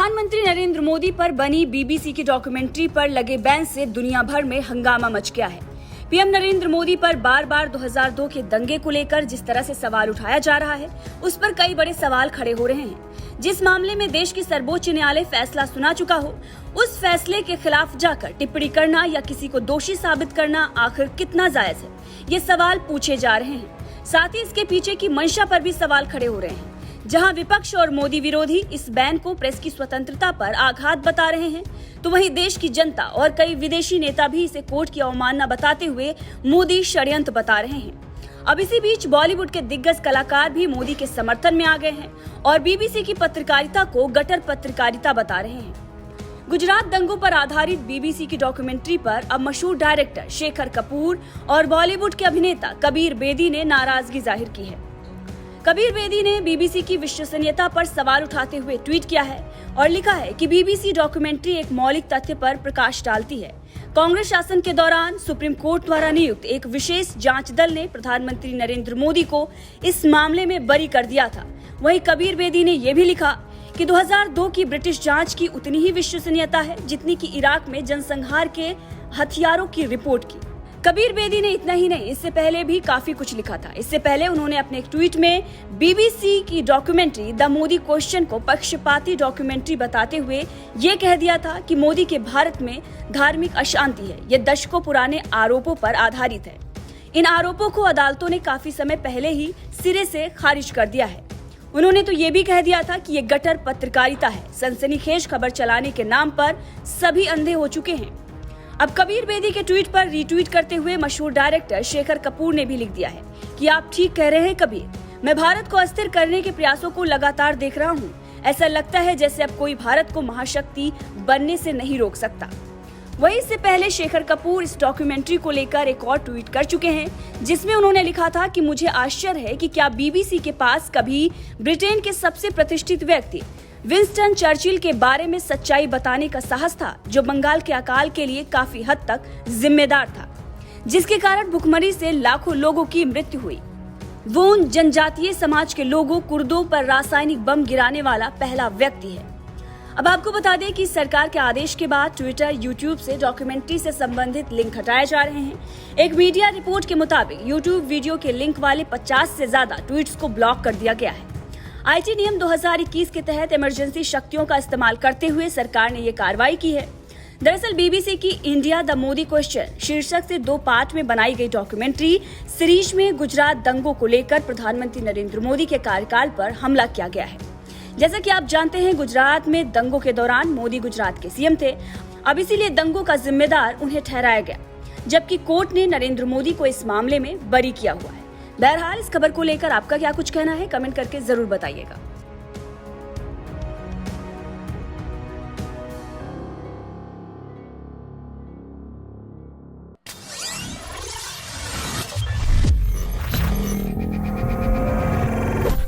प्रधानमंत्री नरेंद्र मोदी पर बनी बीबीसी की डॉक्यूमेंट्री पर लगे बैन से दुनिया भर में हंगामा मच गया है। पीएम नरेंद्र मोदी पर बार बार 2002 के दंगे को लेकर जिस तरह से सवाल उठाया जा रहा है, उस पर कई बड़े सवाल खड़े हो रहे हैं। जिस मामले में देश की सर्वोच्च न्यायालय फैसला सुना चुका हो, उस फैसले के खिलाफ जाकर टिप्पणी करना या किसी को दोषी साबित करना आखिर कितना जायज है, ये सवाल पूछे जा रहे हैं। साथ ही इसके पीछे की मंशा पर भी सवाल खड़े हो रहे हैं। जहां विपक्ष और मोदी विरोधी इस बैन को प्रेस की स्वतंत्रता पर आघात बता रहे हैं, तो वहीं देश की जनता और कई विदेशी नेता भी इसे कोर्ट की अवमानना बताते हुए मोदी षड्यंत्र बता रहे हैं। अब इसी बीच बॉलीवुड के दिग्गज कलाकार भी मोदी के समर्थन में आ गए हैं और बीबीसी की पत्रकारिता को गटर पत्रकारिता बता रहे हैं। गुजरात दंगों पर आधारित बीबीसी की डॉक्यूमेंट्री पर अब मशहूर डायरेक्टर शेखर कपूर और बॉलीवुड के अभिनेता कबीर बेदी ने नाराजगी जाहिर की है। कबीर बेदी ने बीबीसी की विश्वसनीयता पर सवाल उठाते हुए ट्वीट किया है और लिखा है कि बीबीसी डॉक्यूमेंट्री एक मौलिक तथ्य पर प्रकाश डालती है। कांग्रेस शासन के दौरान सुप्रीम कोर्ट द्वारा नियुक्त एक विशेष जांच दल ने प्रधानमंत्री नरेंद्र मोदी को इस मामले में बरी कर दिया था। वहीं कबीर बेदी ने यह भी लिखा कि 2002 की ब्रिटिश जांच की उतनी ही विश्वसनीयता है जितनी की इराक में जनसंहार के हथियारों की रिपोर्ट की। कबीर बेदी ने इतना ही नहीं, इससे पहले भी काफी कुछ लिखा था। इससे पहले उन्होंने अपने एक ट्वीट में बीबीसी की डॉक्यूमेंट्री द मोदी क्वेश्चन को पक्षपाती डॉक्यूमेंट्री बताते हुए ये कह दिया था कि मोदी के भारत में धार्मिक अशांति है। ये दशकों पुराने आरोपों पर आधारित है। इन आरोपों को अदालतों ने काफी समय पहले ही सिरे से खारिज कर दिया है। उन्होंने तो ये भी कह दिया था कि ये गटर पत्रकारिता है। सनसनीखेज खबर चलाने के नाम पर सभी अंधे हो चुके हैं। अब कबीर बेदी के ट्वीट पर रीट्वीट करते हुए मशहूर डायरेक्टर शेखर कपूर ने भी लिख दिया है कि आप ठीक कह रहे हैं कबीर, मैं भारत को अस्थिर करने के प्रयासों को लगातार देख रहा हूँ। ऐसा लगता है जैसे अब कोई भारत को महाशक्ति बनने से नहीं रोक सकता। वहीं इससे पहले शेखर कपूर इस डॉक्यूमेंट्री को लेकर एक और ट्वीट कर चुके हैं, जिसमें उन्होंने लिखा था कि मुझे आश्चर्य है कि क्या बीबीसी के पास कभी ब्रिटेन के सबसे प्रतिष्ठित व्यक्ति विंस्टन चर्चिल के बारे में सच्चाई बताने का साहस था, जो बंगाल के अकाल के लिए काफी हद तक जिम्मेदार था, जिसके कारण भुखमरी से लाखों लोगों की मृत्यु हुई। वो उन जनजातीय समाज के लोगों कुर्दों पर रासायनिक बम गिराने वाला पहला व्यक्ति है। अब आपको बता दें कि सरकार के आदेश के बाद ट्विटर, यूट्यूब से डॉक्यूमेंट्री से संबंधित लिंक हटाए जा रहे हैं। एक मीडिया रिपोर्ट के मुताबिक यूट्यूब वीडियो के लिंक वाले 50 से ज्यादा ट्वीट्स को ब्लॉक कर दिया गया है। आईटी नियम 2021 के तहत इमरजेंसी शक्तियों का इस्तेमाल करते हुए सरकार ने ये कार्रवाई की है। दरअसल बीबीसी की इंडिया द मोदी क्वेश्चन शीर्षक से 2 पार्ट में बनाई गई डॉक्यूमेंट्री सीरीज में गुजरात दंगों को लेकर प्रधानमंत्री नरेंद्र मोदी के कार्यकाल पर हमला किया गया है। जैसा कि आप जानते हैं, गुजरात में दंगों के दौरान मोदी गुजरात के सीएम थे। अब इसीलिए दंगों का जिम्मेदार उन्हें ठहराया गया, जबकि कोर्ट ने नरेंद्र मोदी को इस मामले में बरी किया हुआ है। बहरहाल इस खबर को लेकर आपका क्या कुछ कहना है, कमेंट करके जरूर बताइएगा।